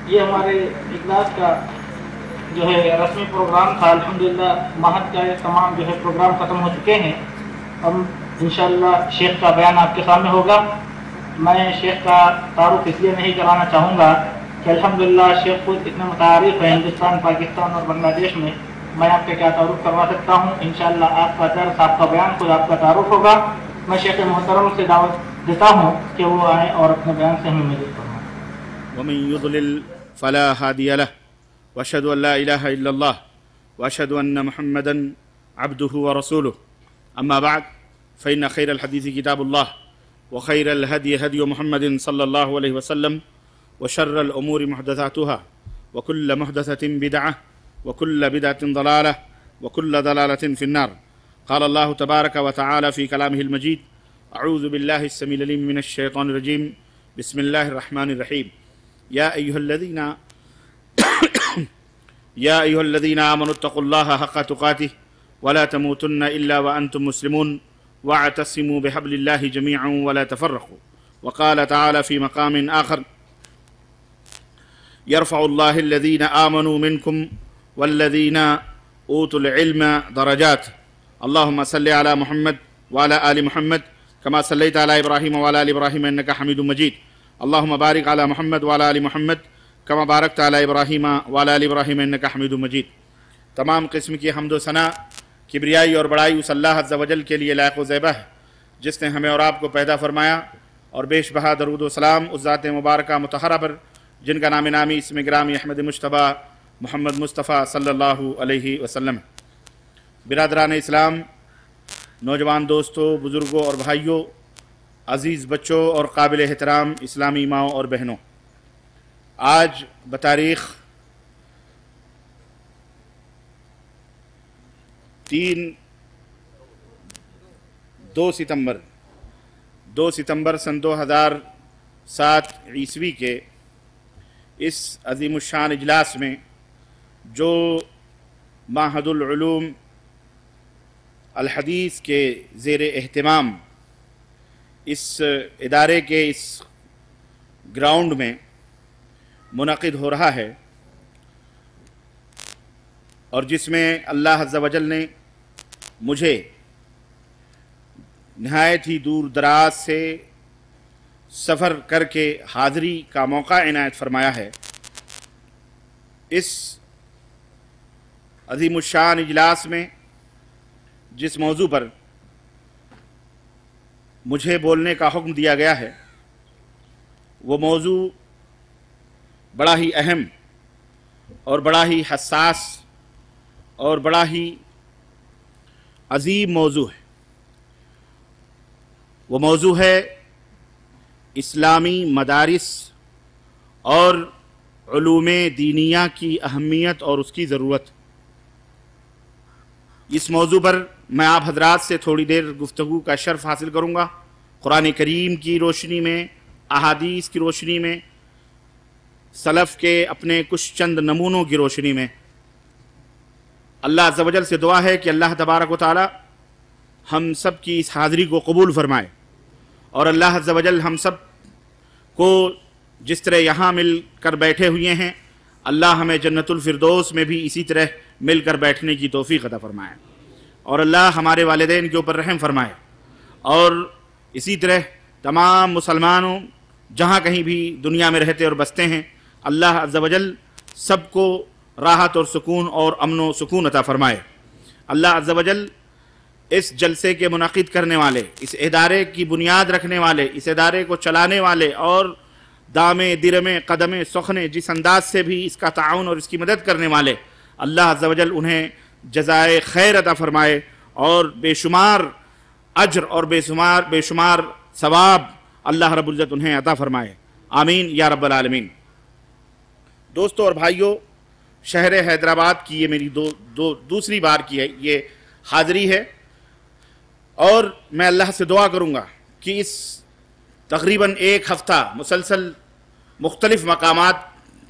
یہ ہمارے اجلاس کا جو ہے رسمی پروگرام تھا. الحمدللہ مہد کا تمام جو ہے پروگرام ختم ہو چکے ہیں. اب انشاءاللہ شیخ کا بیان آپ کے سامنے ہوگا. میں شیخ کا تعارف اس لیے نہیں کرانا چاہوں گا کہ الحمدللہ شیخ خود اتنے متعارف ہیں ہندوستان، پاکستان اور بنگلہ دیش میں. میں آپ کا کیا تعارف کروا سکتا ہوں. انشاءاللہ آپ کا درس، آپ کا بیان خود آپ کا تعارف ہوگا. میں شیخ محترم سے دعوت دیتا ہوں کہ وہ آئیں اور اپنے بیان سے ہمیں مدد فرمائیں. ومن يضلل فلا هادي له واشهد ان لا اله الا الله واشهد ان محمدا عبده ورسوله. اما بعد فان خير الحديث كتاب الله وخير الهدي هدي محمد صلى الله عليه وسلم وشر الامور محدثاتها وكل محدثة بدعة وكل بدعة ضلالة وكل ضلالة في النار. قال الله تبارك وتعالى في كلامه المجيد: اعوذ بالله السميع العليم من الشيطان الرجيم بسم الله الرحمن الرحيم. يا أيها الذين آمنوا اتقوا الله حق تقاته ولا تموتن إلا وأنتم مسلمون واعتصموا بحبل الله جميعا ولا تفرقوا. وقال تعالى في مقام آخر: يرفع الله الذين آمنوا منكم والذين أوتوا العلم درجات. اللهم صل على محمد وعلى آل محمد كما صليت على إبراهيم وعلى آل إبراهيم إنك حميد مجيد. اللهم بارك على محمد وعلى آل محمد كما باركت على إبراهيم وعلى آل إبراهيم إنك حميد مجيد. تمام قسم کی حمد و ثنا، کبریائی اور بڑائی اس اللہ عز و جل کے لیے لائق و زیبہ ہے جس نے ہمیں اور آپ کو پیدا فرمایا، اور بیش بہا درود و سلام اس ذات مبارکہ مطہرہ پر جن کا نام نامی اسم گرامی احمد مجتبیٰ محمد مصطفیٰ صلی اللہ علیہ وسلم. برادران اسلام، نوجوان دوستوں، بزرگوں اور بھائیوں، عزیز بچوں اور قابل احترام اسلامی ماؤں اور بہنوں، آج بتاریخ 2 ستمبر سن 2007 عیسوی کے اس عظیم الشان اجلاس میں جو معہد العلوم الحدیث کے زیر اہتمام اس ادارے کے اس گراؤنڈ میں منعقد ہو رہا ہے، اور جس میں اللہ عز و جل نے مجھے نہایت ہی دور دراز سے سفر کر کے حاضری کا موقع عنایت فرمایا ہے، اس عظیم الشان اجلاس میں جس موضوع پر مجھے بولنے کا حکم دیا گیا ہے وہ موضوع بڑا ہی اہم اور بڑا ہی حساس اور بڑا ہی عظیم موضوع ہے. وہ موضوع ہے اسلامی مدارس اور علوم دینیہ کی اہمیت اور اس کی ضرورت. اس موضوع پر میں آپ حضرات سے تھوڑی دیر گفتگو کا شرف حاصل کروں گا، قرآن کریم کی روشنی میں، احادیث کی روشنی میں، سلف کے اپنے کچھ چند نمونوں کی روشنی میں. اللہ عز و جل سے دعا ہے کہ اللہ تبارک و تعالی ہم سب کی اس حاضری کو قبول فرمائے، اور اللہ عز و جل ہم سب کو جس طرح یہاں مل کر بیٹھے ہوئے ہیں، اللہ ہمیں جنت الفردوس میں بھی اسی طرح مل کر بیٹھنے کی توفیق عطا فرمائے، اور اللہ ہمارے والدین کے اوپر رحم فرمائے، اور اسی طرح تمام مسلمانوں جہاں کہیں بھی دنیا میں رہتے اور بستے ہیں، اللہ عز و جل سب کو راحت اور سکون اور امن و سکون عطا فرمائے. اللہ عز و جل اس جلسے کے منعقد کرنے والے، اس ادارے کی بنیاد رکھنے والے، اس ادارے کو چلانے والے، اور دامے درمے قدمے سخنے جس انداز سے بھی اس کا تعاون اور اس کی مدد کرنے والے، اللہ عز و جل انہیں جزائے خیر عطا فرمائے، اور بے شمار اجر اور بے شمار ثواب اللہ رب العزت انہیں عطا فرمائے. آمین یا رب العالمین. دوستوں اور بھائیوں، شہر حیدرآباد کی یہ میری دوسری بار کی ہے یہ حاضری ہے، اور میں اللہ سے دعا کروں گا کہ اس تقریباً 1 ہفتہ مسلسل مختلف مقامات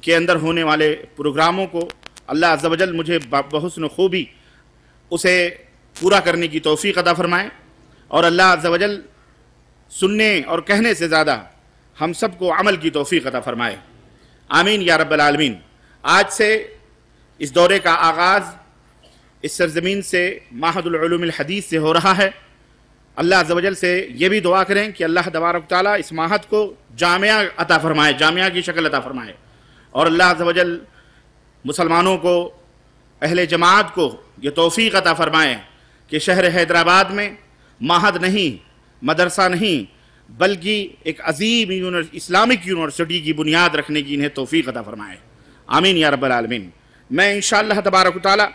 کے اندر ہونے والے پروگراموں کو اللہ عز و جل مجھے بحسن خوبی اسے پورا کرنے کی توفیق عطا فرمائے، اور اللہ عز و جل سننے اور کہنے سے زیادہ ہم سب کو عمل کی توفیق عطا فرمائے. आमीन या रब्बल आलमीन। आज से इस दौरे का आगाज़ इस सरज़मीन से माहदुल उलूमुल हदीस से हो रहा है। अल्लाह अज़्ज़ व जल से ये भी दुआ करें कि अल्लाह तबारक तआला इस माहद को जामिया अता फ़रमाए, जामिया की शक्ल अता फ़रमाए, और अल्लाह अज़्ज़ व जल मुसलमानों को, अहले जमात को ये तौफ़ीक़ अता फ़रमाए कि शहर हैदराबाद में माहद नहीं, मदरसा नहीं, बल्कि एक अजीम इस्लामिक यूनिवर्सिटी की बुनियाद रखने की इन्हें तौफ़ीक़ अता फ़रमाए। आमीन या रब्बल आलमीन। मैं इंशाअल्लाह तबारक तआला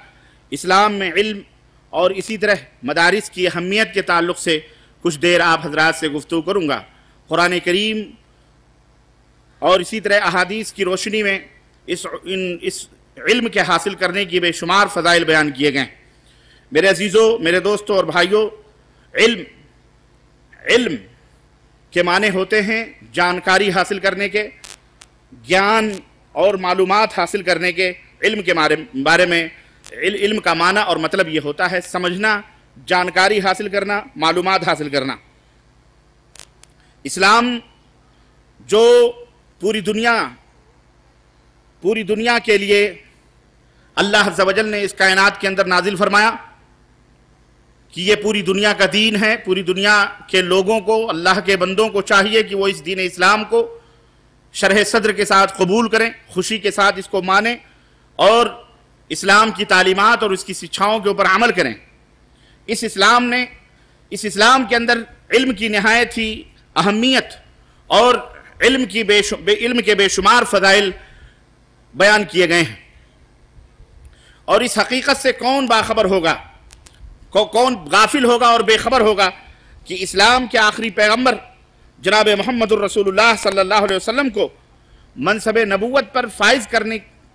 इस्लाम में इल्म और इसी तरह मदारिस की अहमियत के ताल्लुक़ से कुछ देर आप हज़रात से गुफ्तगू करूँगा। कुरान करीम और इसी तरह अहादीस की रोशनी में इस इल्म के हासिल करने की बेशुमार फ़ज़ाइल बयान किए गए। मेरे अजीज़ों, मेरे दोस्तों और भाइयों, इल्म के माने होते हैं जानकारी हासिल करने के, ज्ञान और मालूमात हासिल करने के। इल्म के बारे में इल्म का माना और मतलब ये होता है समझना, जानकारी हासिल करना, मालूमात हासिल करना। इस्लाम जो पूरी दुनिया के लिए अल्लाह अज़्ज़ व जल ने इस कायनात के अंदर नाजिल फरमाया कि ये पूरी दुनिया का दीन है। पूरी दुनिया के लोगों को, अल्लाह के बंदों को चाहिए कि वो इस दीन इस्लाम को शरह सद्र के साथ कबूल करें, खुशी के साथ इसको मानें और इस्लाम की तालीमात और उसकी शिक्षाओं के ऊपर अमल करें। इस इस्लाम के अंदर इल्म की नहायत ही अहमियत और इल्म के बेशुमार फ़ज़ाइल बयान किए गए हैं। और इस हकीकत से कौन बाखबर होगा, कौन गाफिल होगा और बेखबर होगा कि इस्लाम के आखिरी पैगम्बर जनाब मोहम्मदुर रसूलुल्लाह सल्लल्लाहु अलैहि वसल्लम को मनसब नबूवत पर फाइज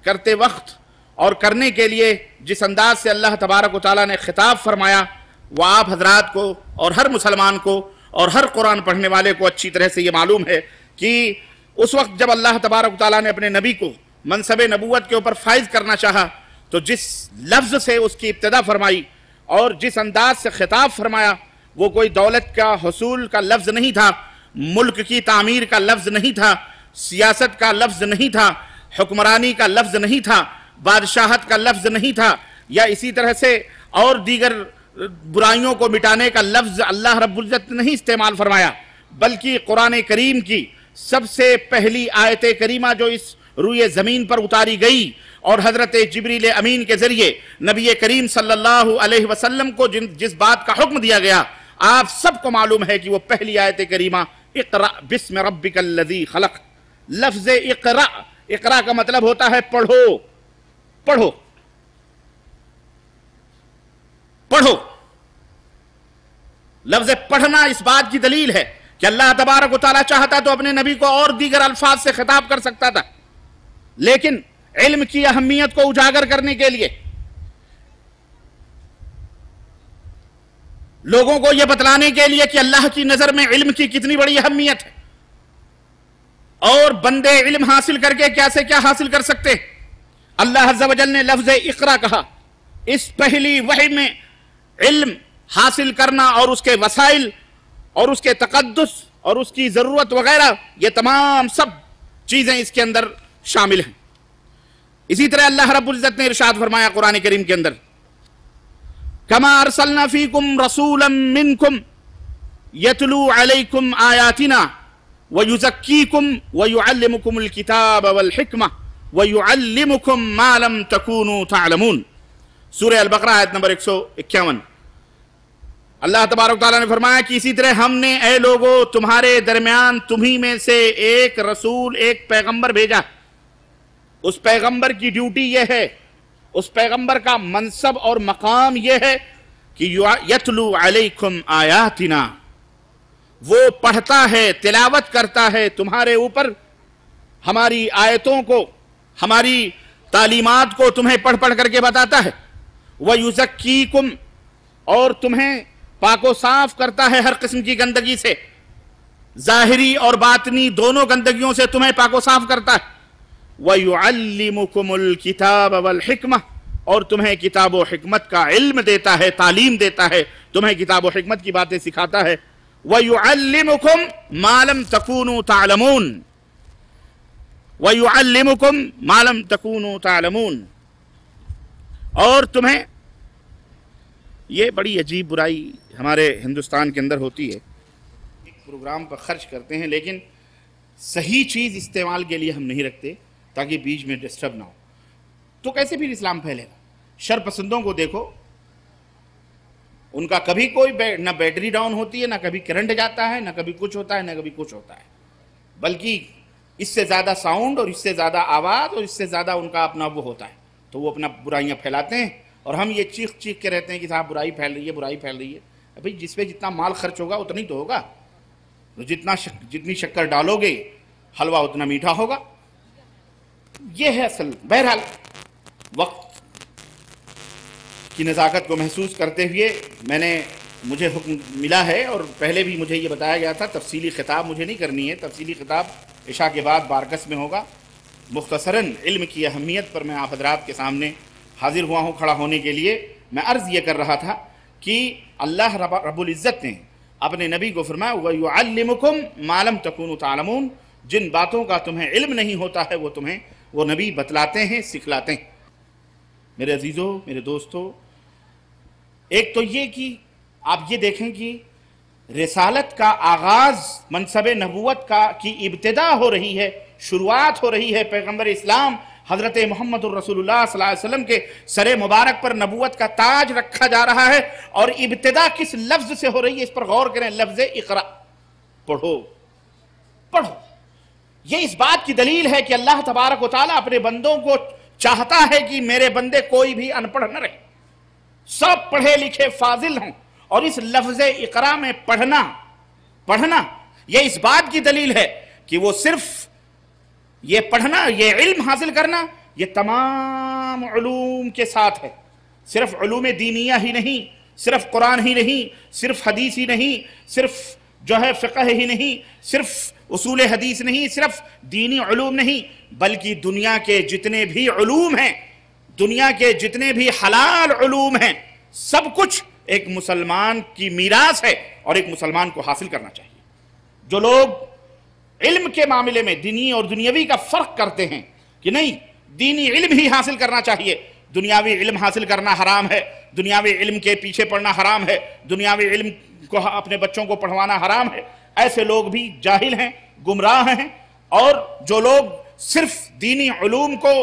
करते वक्त और करने के लिए जिस अंदाज से अल्लाह तबारक व तआला ने खिताब फरमाया, वह आप हजरात को और हर मुसलमान को और हर कुरान पढ़ने वाले को अच्छी तरह से ये मालूम है कि उस वक्त जब अल्लाह तबारक व तआला ने अपने नबी को मनसब नबूवत के ऊपर फाइज करना चाहा, तो जिस लफ्ज़ से उसकी इब्तिदा फरमाई और जिस अंदाज से खिताब फरमाया, वो कोई दौलत का हुसूल का लफ्ज़ नहीं था, मुल्क की तामीर का लफ्ज़ नहीं था, सियासत का लफ्ज़ नहीं था, हुक्मरानी का लफ्ज़ नहीं था, बादशाहत का लफ्ज़ नहीं था, या इसी तरह से और दीगर बुराइयों को मिटाने का लफ्ज़ अल्लाह रब्बुल इज़्ज़त ने नहीं इस्तेमाल फरमाया, बल्कि कुरान करीम की सबसे पहली आयत करीमा जो इस रूए ज़मीन पर उतारी गई और हज़रत जिब्रील अमीन के ज़रिए नबी करीम सल्लल्लाहु अलैहि वसल्लम को जिस बात का हुक्म दिया गया, आप सबको मालूम है कि वो पहली आयत करीमा इक़रा बिस्मि रब्बिकल्लज़ी खलक़। लफ्ज़ इक़रा का मतलब होता है पढ़ो, पढ़ो, पढ़ो। लफ्ज़ पढ़ना इस बात की दलील है कि अल्लाह तबारक व तआला चाहता तो अपने नबी को और दीगर अल्फाज से खिताब कर सकता था, लेकिन इल्म की अहमियत को उजागर करने के लिए, लोगों को यह बतलाने के लिए कि अल्लाह की नजर में इल्म की कितनी बड़ी अहमियत है और बंदे इल्म हासिल करके क्या से क्या हासिल कर सकते हैं, अल्लाह अज़्ज़ व जल ने लफ्ज़ इक़रा कहा। इस पहली वही में इल्म हासिल करना और उसके वसाइल और उसके तक़द्दुस और उसकी ज़रूरत वगैरह, ये तमाम सब चीज़ें इसके अंदर शामिल हैं। इसी तरह अल्लाह रब्बुल इज़्ज़त ने इरशाद फरमाया कुरान करीम के अंदर, कमा अरसलना फीकुम रसूलन मिनकुम यतलू अलैकुम आयातिना व युज़क्कीकुम व युअल्लिमुकुमुल किताब वल हिकमा व युअल्लिमुकुम मा लम तकूनू तअलमून। सूरह अल-बक़रा आयत नंबर 151। अल्लाह तबारक तआला ने फरमाया कि इसी तरह हमने ए लोगों तुम्हारे दरमियान तुम्ही में से एक रसूल, एक पैगंबर भेजा। उस पैगंबर की ड्यूटी यह है, उस पैगंबर का मनसब और मकाम यह है कि यतलू अलैकुम आयातिना, वो पढ़ता है, तिलावत करता है तुम्हारे ऊपर हमारी आयतों को, हमारी तालीमात को तुम्हें पढ़ पढ़ करके बताता है। व युज़क्कीकुम, और तुम्हें पाको साफ करता है हर किस्म की गंदगी से, जाहिरी और बातनी दोनों गंदगियों से तुम्हें पाको साफ करता है। व युअल्लिमुकुमुल किताब वल हिकमा, और तुम्हें किताब व हिकमत का इल्म देता है, तालीम देता है, तुम्हें किताब व हिकमत की बातें सिखाता है। व युअल्लिमुकुम मा लम तकूनू तअलमून, वयुअल्लिमुकुम मा लम तकूनु तालमून। और तुम्हें, ये बड़ी अजीब बुराई हमारे हिंदुस्तान के अंदर होती है, एक प्रोग्राम पर खर्च करते हैं लेकिन सही चीज़ इस्तेमाल के लिए हम नहीं रखते ताकि बीच में डिस्टर्ब ना हो, तो कैसे फिर इस्लाम फैलेगा? शर पसंदों को देखो, उनका कभी कोई ना बैटरी डाउन होती है, ना कभी करंट जाता है, ना कभी कुछ होता है, ना कभी कुछ होता है, बल्कि इससे ज़्यादा साउंड और इससे ज़्यादा आवाज़ और इससे ज़्यादा उनका अपना वो होता है, तो वो अपना बुराइयाँ फैलाते हैं और हम ये चीख चीख के रहते हैं कि साहब बुराई फैल रही है, बुराई फैल रही है। भाई जिस पे जितना माल खर्च होगा उतना ही तो होगा, तो जितनी शक्कर डालोगे हलवा उतना मीठा होगा। ये है असल। बहरहाल वक्त की नज़ाकत को महसूस करते हुए मुझे हुक्म मिला है, और पहले भी मुझे ये बताया गया था, तफसीली खिताब मुझे नहीं करनी है, तफसीली खिताब इशा के बाद बारकस में होगा। मुख्तसरन इल्म की अहमियत पर मैं आप हज़रात के सामने हाजिर हुआ हूँ खड़ा होने के लिए। मैं अर्ज़ ये कर रहा था कि अल्लाह रब्बुल इज़्ज़त ने अपने नबी को फरमाया वयुअल्लिमुकुम मा लम तकूनु तालमून, जिन बातों का तुम्हें इल्म नहीं होता है वो तुम्हें वो नबी बतलाते हैं, सिखलाते हैं। मेरे अजीज़ों, मेरे दोस्तों, एक तो ये कि आप ये देखें कि रिसालत का आगाज़, मनसब नबूवत की इब्तिदा हो रही है, शुरुआत हो रही है पैगम्बर इस्लाम हज़रत मोहम्मद रसूलुल्लाह सल्लल्लाहु अलैहि वसल्लम के सरे मुबारक पर नबूवत का ताज रखा जा रहा है। और इब्तिदा किस लफ्ज़ से हो रही है, इस पर गौर करें, लफ्ज़ इक़रा, पढ़ो पढ़ो। ये इस बात की दलील है कि अल्लाह तबारक व तआला अपने बंदों को चाहता है कि मेरे बंदे कोई भी अनपढ़ न रहे, सब पढ़े लिखे फाजिल हों। और इस लफ्ज़ इक़रा में पढ़ना ये इस बात की दलील है कि वो सिर्फ ये पढ़ना, ये इल्म हासिल करना, ये तमाम उलूम के साथ है। सिर्फ उलूम दीनिया ही नहीं, सिर्फ कुरान ही नहीं, सिर्फ हदीस ही नहीं, सिर्फ जो है फ़िक़्ह ही नहीं, सिर्फ उसूल हदीस नहीं, सिर्फ दीनी उलूम नहीं, बल्कि दुनिया के जितने भी उलूम हैं, दुनिया के जितने भी हलाल उलूम हैं, सब कुछ एक मुसलमान की मीरास है और एक मुसलमान को हासिल करना चाहिए। जो लोग इल्म के मामले में दीनी और दुनियावी का फ़र्क करते हैं कि नहीं, दीनी इल्म ही हासिल करना चाहिए, दुनियावी इल्म हासिल करना हराम है, दुनियावी इल्म के पीछे पड़ना हराम है, दुनियावी इल्म को अपने बच्चों को पढ़वाना हराम है, ऐसे लोग भी जाहिल हैं, गुमराह हैं। और जो लोग सिर्फ दीनी उलूम को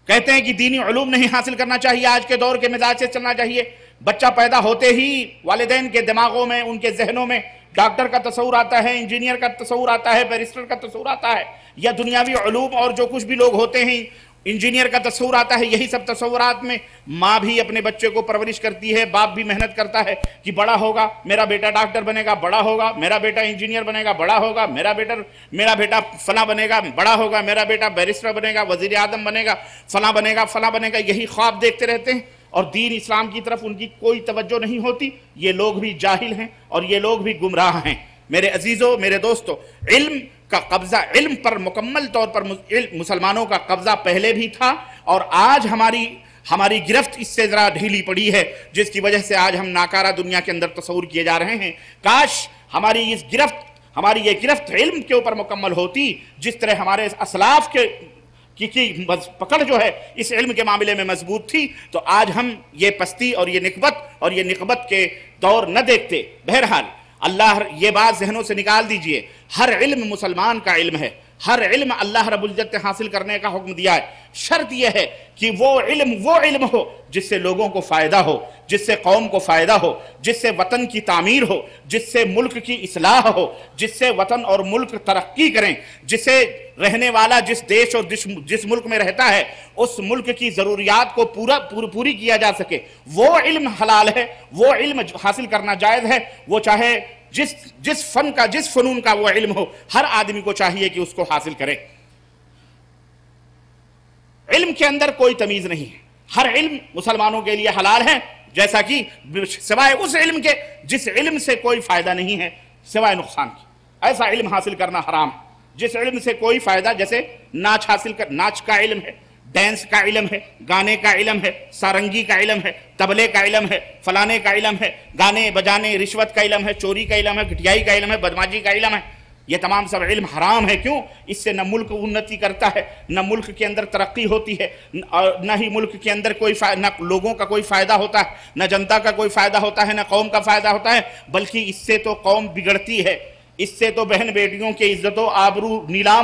कहते हैं कि दीनी उलूम नहीं हासिल करना चाहिए, आज के दौर के मिजाज से चलना चाहिए, बच्चा पैदा होते ही वालिदैन के दिमागों में, उनके जहनों में डॉक्टर का तस्वुर आता है, इंजीनियर का तस्वुर आता है, बैरिस्टर का तस्वुर आता है, या दुनियावी उलूम और जो कुछ भी लोग होते हैं इंजीनियर का तस्वुर आता है। यही सब तस्वुरात में माँ भी अपने बच्चे को परवरिश करती है, बाप भी मेहनत करता है कि बड़ा होगा मेरा बेटा डॉक्टर बनेगा, बड़ा होगा मेरा बेटा इंजीनियर बनेगा, बड़ा होगा मेरा बेटा फला बनेगा, बड़ा होगा मेरा बेटा बैरिस्टर बनेगा, वजीर आजम बनेगा, फला बनेगा, यही ख्वाब देखते रहते हैं और दीन इस्लाम की तरफ उनकी कोई तवज्जो नहीं होती। ये लोग भी जाहिल हैं और ये लोग भी गुमराह हैं। मेरे अजीज़ों, मेरे दोस्तों, इल्म का कब्जा, इल्म पर मुकम्मल तौर पर मुसलमानों का कब्जा पहले भी था और आज हमारी गिरफ्त इससे ज़रा ढीली पड़ी है, जिसकी वजह से आज हम नाकारा दुनिया के अंदर तस्वुर किए जा रहे हैं। काश हमारी ये गिरफ्त इल्म के ऊपर मुकम्मल होती, जिस तरह हमारे असलाफ की पकड़ जो है इस इल्म के मामले में मजबूत थी, तो आज हम ये पस्ती और ये निकबत के दौर न देखते। बहरहाल अल्लाह, ये बात जहनों से निकाल दीजिए, हर इल्म मुसलमान का इल्म है, हर इल्म अल्लाह रब्बुल इज्जत ने हासिल करने का हुक्म दिया है। शर्त यह है कि वो इल्म हो जिससे लोगों को फ़ायदा हो, जिससे कौम को फ़ायदा हो, जिससे वतन की तामीर हो, जिससे मुल्क की इस्लाह हो, जिससे वतन और मुल्क तरक्की करें, जिससे रहने वाला जिस देश और जिस मुल्क में रहता है उस मुल्क की ज़रूरियात को पूरी किया जा सके। वो इल्म हलाल है, वो इल्म हासिल करना जायज़ है। वो चाहे जिस फ़नून का वो इल्म हो, हर आदमी को चाहिए कि उसको हासिल करे। इल्म के अंदर कोई तमीज़ नहीं है, हर इल्म मुसलमानों के लिए हलाल है, जैसा कि सिवाय उस इल्म के जिस इल्म से कोई फ़ायदा नहीं है सिवाय नुकसान की, ऐसा इल्म हासिल करना हराम है। जिस इल्म से कोई फ़ायदा, जैसे नाच का इल्म है, डांस का इल्म है, गाने का इल्म है, सारंगी का इल्म है, तबले का इल्म है, फलाने का इल्म है, गाने बजाने, रिश्वत का इल्म है, चोरी का इल्म है, घटियाई का इल्म है, बदमाशी का इल्म है, یہ تمام سب علم حرام ہے. کیوں؟ اس سے نہ ملک انتی کرتا ہے، نہ ملک کے اندر ترقی ہوتی ہے، اور نہ ہی ملک کے اندر نہ لوگوں کا کوئی فائدہ ہوتا ہے، نہ جنتا کا کوئی فائدہ ہوتا ہے، نہ قوم کا فائدہ ہوتا ہے، بلکہ اس سے تو قوم بگڑتی ہے، اس سے تو بہن بیٹیوں کی عزت و آبرو نیلام